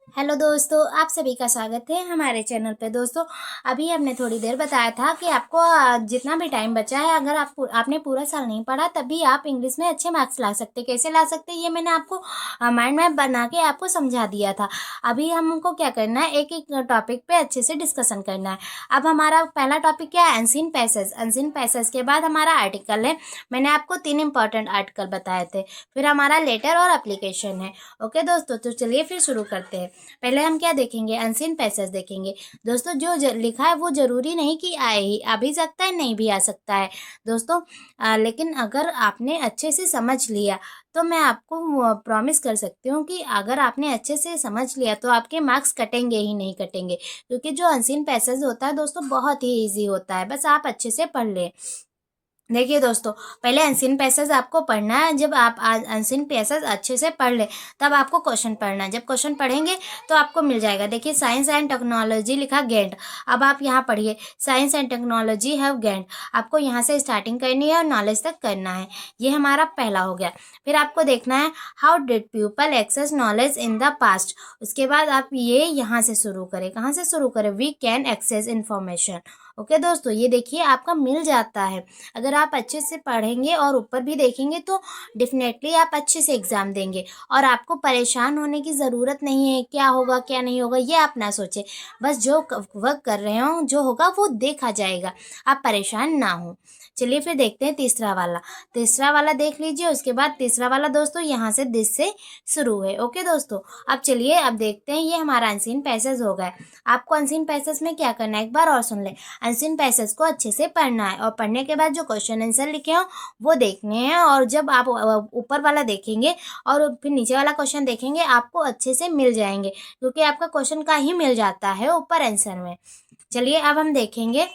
Hello दोस्तों, आप सभी का स्वागत है हमारे चैनल पे। दोस्तों, अभी हमने थोड़ी देर बताया था कि आपको जितना भी टाइम बचा है, अगर आपने पूरा साल नहीं पढ़ा तब भी आप इंग्लिश में अच्छे मार्क्स ला सकते। कैसे ला सकते ये मैंने आपको माइंड मैप बना के आपको समझा दिया था। अभी हमको क्या करना है, एक एक टॉपिक पे अच्छे से डिस्कशन करना है। अब हमारा पहला टॉपिक क्या है? Unseen passage. अनसीन पैसेज के बाद हमारा आर्टिकल है। मैंने आपको 3 इंपॉर्टेंट आर्टिकल बताए थे। फिर हमारा लेटर और एप्लीकेशन है। ओके दोस्तों, तो चलिए फिर शुरू करते हैं। पहले हम क्या देखेंगे? अनसीन पैसेज देखेंगे। दोस्तों, जो लिखा है वो जरूरी नहीं कि आए ही, आ भी सकता है, नहीं भी आ सकता है दोस्तों। लेकिन अगर आपने अच्छे से समझ लिया तो मैं आपको प्रॉमिस कर सकती हूँ कि अगर आपने अच्छे से समझ लिया तो आपके मार्क्स कटेंगे ही नहीं कटेंगे। क्योंकि जो अनसीन पैसेज होता है दोस्तों, बहुत ही ईजी होता है, बस आप अच्छे से पढ़ लें। देखिए दोस्तों, पहले अनसीन पैसेज आपको पढ़ना है। जब आप अनसीन पैसेज अच्छे से पढ़ ले तब आपको क्वेश्चन पढ़ना है। जब क्वेश्चन पढ़ेंगे तो आपको मिल जाएगा। देखिए, साइंस एंड टेक्नोलॉजी लिखा गेंट। अब आप यहाँ पढ़िए, साइंस एंड टेक्नोलॉजी है गेंट। आपको यहाँ से स्टार्टिंग करनी है और नॉलेज तक करना है। ये हमारा पहला हो गया। फिर आपको देखना है how did people access knowledge in the past. उसके बाद आप ये यहाँ से शुरू करें। कहाँ से शुरू करें? We can access information. Okay दोस्तों, ये देखिए आपका मिल जाता है। अगर आप अच्छे से पढ़ेंगे और ऊपर भी देखेंगे तो डेफिनेटली आप अच्छे से एग्ज़ाम देंगे। और आपको परेशान होने की ज़रूरत नहीं है, क्या होगा क्या नहीं होगा ये आप ना सोचें। बस जो वर्क कर रहे हो, जो होगा वो देखा जाएगा, आप परेशान ना हो। चलिए फिर देखते हैं तीसरा वाला। तीसरा वाला देख लीजिए। उसके बाद तीसरा वाला दोस्तों यहाँ से दिस से शुरू है। ओके दोस्तों, अब चलिए अब देखते हैं। ये हमारा अनसीन पैसेज हो गया। आपको अनसीन पैसेज में क्या करना है एक बार और सुन ले। अनसीन पैसेज को अच्छे से पढ़ना है और पढ़ने के बाद जो क्वेश्चन आंसर लिखे हो वो देखने हैं। और जब आप ऊपर वाला देखेंगे और फिर नीचे वाला क्वेश्चन देखेंगे, आपको अच्छे से मिल जाएंगे, क्योंकि आपका क्वेश्चन का ही मिल जाता है ऊपर आंसर में। चलिए अब हम देखेंगे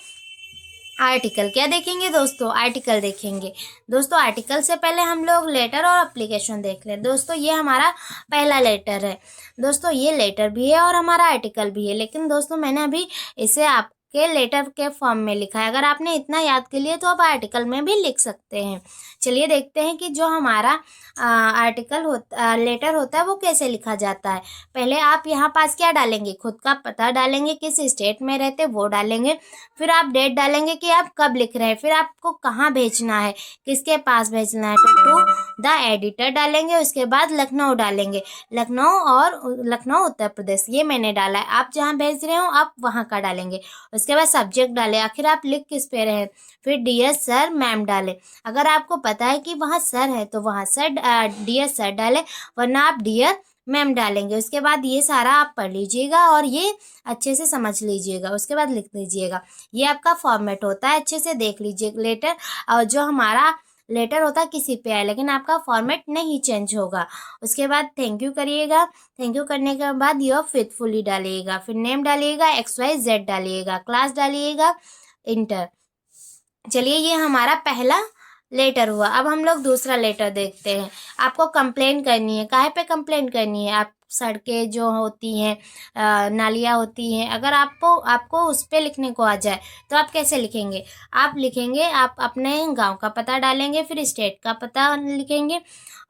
आर्टिकल। क्या देखेंगे दोस्तों? आर्टिकल देखेंगे। दोस्तों, आर्टिकल से पहले हम लोग लेटर और एप्लीकेशन देख लें। दोस्तों, ये हमारा पहला लेटर है। दोस्तों, ये लेटर भी है और हमारा आर्टिकल भी है, लेकिन दोस्तों मैंने अभी इसे आपके लेटर के फॉर्म में लिखा है। अगर आपने इतना याद कर लिया तो आप आर्टिकल में भी लिख सकते हैं। चलिए देखते हैं कि जो हमारा आर्टिकल होता लेटर होता है वो कैसे लिखा जाता है। पहले आप यहाँ पास क्या डालेंगे? खुद का पता डालेंगे, किस स्टेट में रहते वो डालेंगे। फिर आप डेट डालेंगे कि आप कब लिख रहे हैं। फिर आपको कहाँ भेजना है, किसके पास भेजना है, तो टू द एडिटर डालेंगे। उसके बाद लखनऊ डालेंगे। लखनऊ उत्तर प्रदेश ये मैंने डाला है। आप जहाँ भेज रहे हो आप वहाँ का डालेंगे। उसके बाद सब्जेक्ट डालें। आखिर आप लिख किस पे रहे। फिर डियर सर मैम डालें। अगर आपको पता है कि वहाँ सर है तो वहाँ सर डियर सर डालें, वरना आप डियर मैम डालेंगे। उसके बाद ये सारा आप पढ़ लीजिएगा और ये अच्छे से समझ लीजिएगा। उसके बाद लिख लीजिएगा। ये आपका फॉर्मेट होता है, अच्छे से देख लीजिए। लेटर और जो हमारा लेटर होता है किसी पे आए, लेकिन आपका फॉर्मेट नहीं चेंज होगा। उसके बाद थैंक यू करिएगा। थैंक यू करने के बाद योर फेथफुली डालिएगा। फिर नेम डालिएगा, XYZ डालिएगा, क्लास डालिएगा, इंटर। चलिए, ये हमारा पहला लेटर हुआ। अब हम लोग दूसरा लेटर देखते हैं। आपको कंप्लेन करनी है। काहे पे कंप्लेन करनी है? आप सड़कें जो होती हैं, नालियाँ होती हैं, अगर आपको आपको उस पे लिखने को आ जाए तो आप कैसे लिखेंगे? आप लिखेंगे, आप अपने गांव का पता डालेंगे, फिर स्टेट का पता लिखेंगे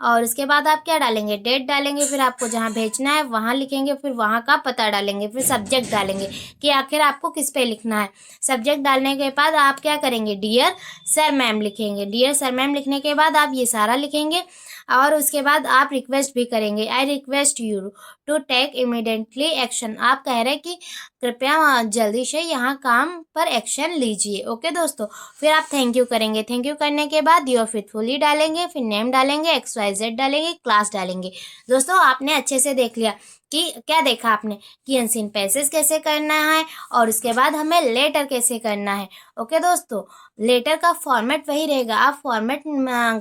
और उसके बाद आप क्या डालेंगे? डेट डालेंगे। फिर आपको जहाँ भेजना है वहाँ लिखेंगे, फिर वहाँ का पता डालेंगे, फिर सब्जेक्ट डालेंगे कि आखिर आपको किस पे लिखना है। सब्जेक्ट डालने के बाद आप क्या करेंगे? डियर सर मैम लिखेंगे। डियर सर मैम लिखने के बाद आप ये सारा लिखेंगे और उसके बाद आप रिक्वेस्ट भी करेंगे। I request you to take immediately action. आप कह रहे हैं कि कृपया जल्दी से यहाँ काम पर एक्शन लीजिए। ओके दोस्तों, फिर आप थैंक यू करेंगे। थैंक यू करने के बाद योर फेथफुली डालेंगे, फिर नेम डालेंगे, XYZ डालेंगे, क्लास डालेंगे। दोस्तों, आपने अच्छे से देख लिया कि क्या देखा आपने कि अनसीन पैसेज कैसे करना है और उसके बाद हमें लेटर कैसे करना है। ओके दोस्तों, लेटर का फॉर्मेट वही रहेगा, आप फॉर्मेट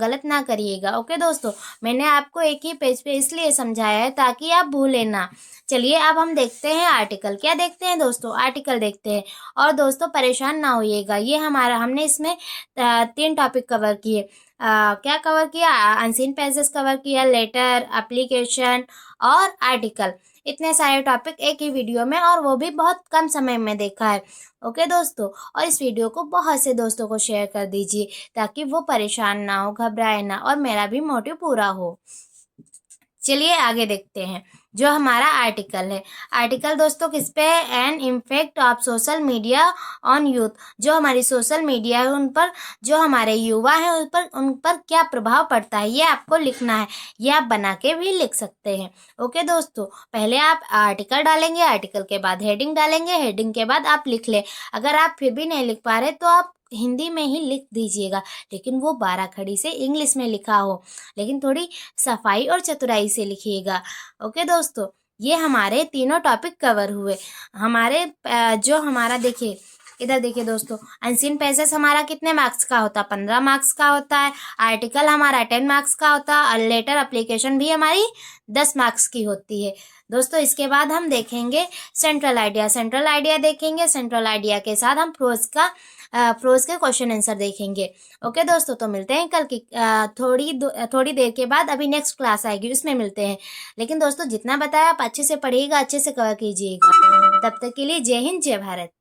गलत ना करिएगा। ओके दोस्तों, मैंने आपको एक ही पेज पे इसलिए समझाया है ताकि आप भूलें ना। चलिए अब हम देखते हैं आर्टिकल। क्या देखते हैं दोस्तों? आर्टिकल देखते हैं। और दोस्तों परेशान ना होइएगा, ये हमने इसमें 3 टॉपिक कवर किए। क्या कवर किया? अनसीन पैसेज कवर किया, लेटर, एप्लीकेशन और आर्टिकल। इतने सारे टॉपिक एक ही वीडियो में, और वो भी बहुत कम समय में देखा है। ओके दोस्तों, और इस वीडियो को बहुत से दोस्तों को शेयर कर दीजिए ताकि वो परेशान ना हो, घबराए ना और मेरा भी मोटिव पूरा हो। चलिए आगे देखते हैं। जो हमारा आर्टिकल है। आर्टिकल दोस्तों किस पे है? An impact of social media on youth, जो हमारी सोशल मीडिया है उन पर, जो हमारे युवा हैं उन पर क्या प्रभाव पड़ता है, ये आपको लिखना है। ये आप बना के भी लिख सकते हैं। ओके दोस्तों, पहले आप आर्टिकल डालेंगे, आर्टिकल के बाद हेडिंग डालेंगे, हेडिंग के बाद आप लिख ले। अगर आप फिर भी नहीं लिख पा रहे तो आप हिंदी में ही लिख दीजिएगा, लेकिन वो 12 खड़ी से इंग्लिश में लिखा हो, लेकिन थोड़ी सफाई और चतुराई से लिखिएगा। ओके दोस्तों, ये हमारे तीनों टॉपिक कवर हुए। हमारे जो हमारा देखिए, इधर देखिए दोस्तों, अनसीन पैसेज हमारा कितने मार्क्स का होता है? 15 मार्क्स का होता है। आर्टिकल हमारा 10 मार्क्स का होता है, और लेटर एप्लीकेशन भी हमारी 10 मार्क्स की होती है। दोस्तों इसके बाद हम देखेंगे सेंट्रल आइडिया। सेंट्रल आइडिया देखेंगे, सेंट्रल आइडिया के साथ हम प्रोज के क्वेश्चन आंसर देखेंगे। ओके दोस्तों, तो मिलते हैं कल की थोड़ी देर के बाद। अभी नेक्स्ट क्लास आएगी, उसमें मिलते हैं। लेकिन दोस्तों जितना बताया आप अच्छे से पढ़िएगा, अच्छे से कवर कीजिएगा। तब तक के लिए जय हिंद, जय भारत।